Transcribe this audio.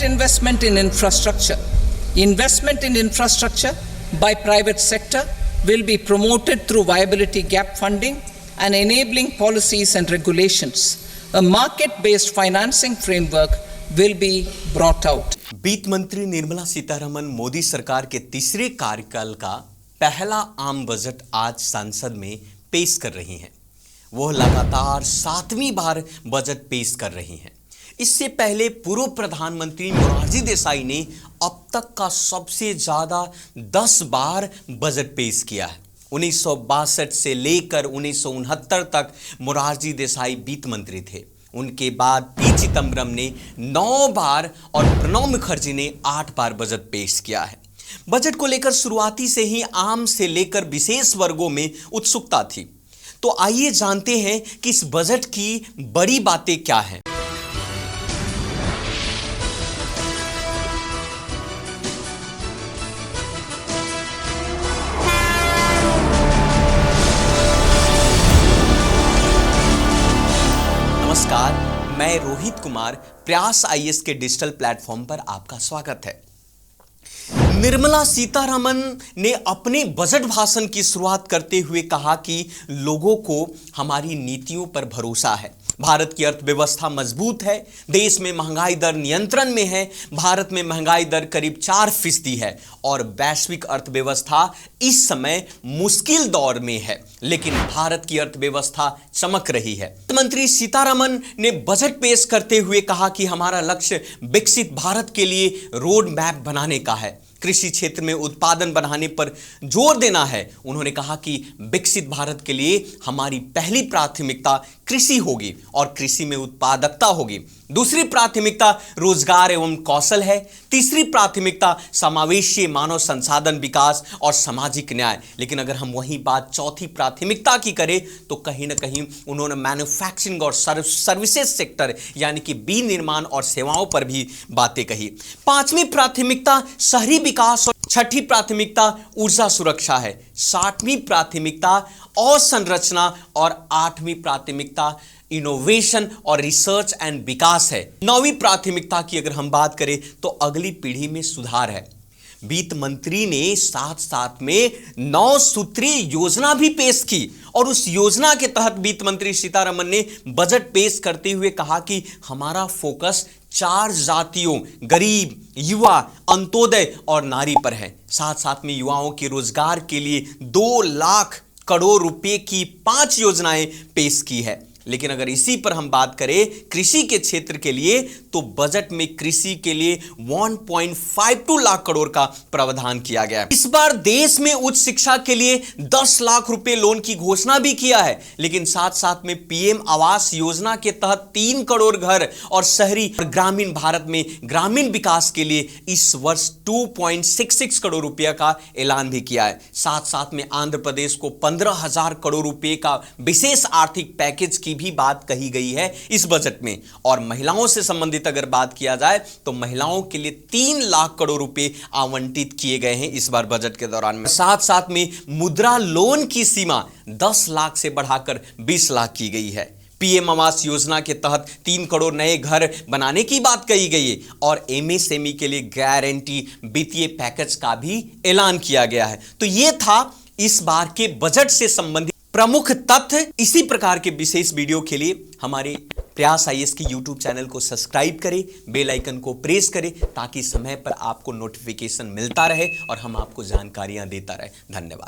investment in infrastructure. Investment in infrastructure by private sector will be promoted through viability gap funding and enabling policies and regulations. A market-based financing framework will be brought out. वित्त मंत्री निर्मला सीतारमण मोदी सरकार के तीसरे कार्यकाल का पहला आम budget आज संसद में पेश कर रही हैं। वह लगातार 7वीं बार बजट पेश कर रही हैं। इससे पहले पूर्व प्रधानमंत्री मोरारजी देसाई ने अब तक का सबसे ज्यादा 10 बार बजट पेश किया है। 1962 से लेकर 1969 तक मोरारजी देसाई वित्त मंत्री थे। उनके बाद पी चिदम्बरम ने 9 बार और प्रणब मुखर्जी ने 8 बार बजट पेश किया है। बजट को लेकर शुरुआती से ही आम से लेकर विशेष वर्गों में उत्सुकता थी। तो आइए जानते हैं कि इस बजट की बड़ी बातें क्या हैं। नमस्कार, मैं रोहित कुमार, प्रयास आईएएस के डिजिटल प्लेटफॉर्म पर आपका स्वागत है। निर्मला सीतारमण ने अपने बजट भाषण की शुरुआत करते हुए कहा कि लोगों को हमारी नीतियों पर भरोसा है। भारत की अर्थव्यवस्था मजबूत है, देश में महंगाई दर नियंत्रण में है, भारत में महंगाई दर करीब 4% है और वैश्विक अर्थव्यवस्था इस समय मुश्किल दौर में है, लेकिन भारत की अर्थव्यवस्था चमक रही है। वित्त मंत्री सीतारमण ने बजट पेश करते हुए कहा कि हमारा लक्ष्य विकसित भारत के लिए रोड मैप बनाने का है, कृषि क्षेत्र में उत्पादन बढ़ाने पर जोर देना है। उन्होंने कहा कि विकसित भारत के लिए हमारी पहली प्राथमिकता कृषि होगी और कृषि में उत्पादकता होगी। दूसरी प्राथमिकता रोजगार एवं कौशल है। तीसरी प्राथमिकता समावेशी मानव संसाधन विकास और सामाजिक न्याय। लेकिन अगर हम वही बात चौथी प्राथमिकता की करें तो कहीं ना कहीं उन्होंने मैन्युफैक्चरिंग और सर्विसेज सेक्टर यानी कि विनिर्माण और सेवाओं पर भी बातें कही। पांचवी प्राथमिकता शहरी विकास और छठी प्राथमिकता ऊर्जा सुरक्षा है। 7वीं प्राथमिकता अवसंरचना और 8वीं प्राथमिकता इनोवेशन और रिसर्च एंड विकास है। 9वीं प्राथमिकता की अगर हम बात करें तो अगली पीढ़ी में सुधार है। वित्त मंत्री ने साथ साथ में 9 सूत्रीय योजना भी पेश की और उस योजना के तहत वित्त मंत्री सीतारमण ने बजट पेश करते हुए कहा कि हमारा फोकस 4 जातियों गरीब, युवा, अंत्योदय और नारी पर है। साथ साथ में युवाओं के रोजगार के लिए 2 लाख करोड़ रुपए की 5 योजनाएं पेश की है। लेकिन अगर इसी पर हम बात करें कृषि के क्षेत्र के लिए तो बजट में कृषि के लिए 1.52 लाख करोड़ का प्रावधान किया गया है। इस बार देश में उच्च शिक्षा के लिए 10 लाख रुपए लोन की घोषणा भी किया है। लेकिन साथ साथ में पीएम आवास योजना के तहत 3 करोड़ घर और शहरी और ग्रामीण भारत में ग्रामीण विकास के लिए इस वर्ष 2.66 करोड़ रुपया का ऐलान भी किया है। साथ साथ में आंध्र प्रदेश को 15,000 करोड़ रुपए का विशेष आर्थिक पैकेज की भी बात कही गई है इस बजट में। और महिलाओं से संबंधित अगर बात किया जाए तो महिलाओं के लिए 3 लाख करोड़ रुपए आवंटित किए गए हैं इस बार बजट के दौरान। साथ साथ में मुद्रा लोन की सीमा 10 लाख से बढ़ाकर 20 लाख की गई है। पीएम आवास योजना के तहत 3 करोड़ नए घर बनाने की बात कही गई है और एमएसएमई के लिए गारंटी वित्तीय पैकेज का भी ऐलान किया गया है। तो यह था इस बार के बजट से संबंधित प्रमुख तथ्य। इसी प्रकार के विशेष वीडियो के लिए हमारे प्रयास आईएएस के यूट्यूब चैनल को सब्सक्राइब करें, बेल आइकन को प्रेस करें ताकि समय पर आपको नोटिफिकेशन मिलता रहे और हम आपको जानकारियां देता रहे। धन्यवाद।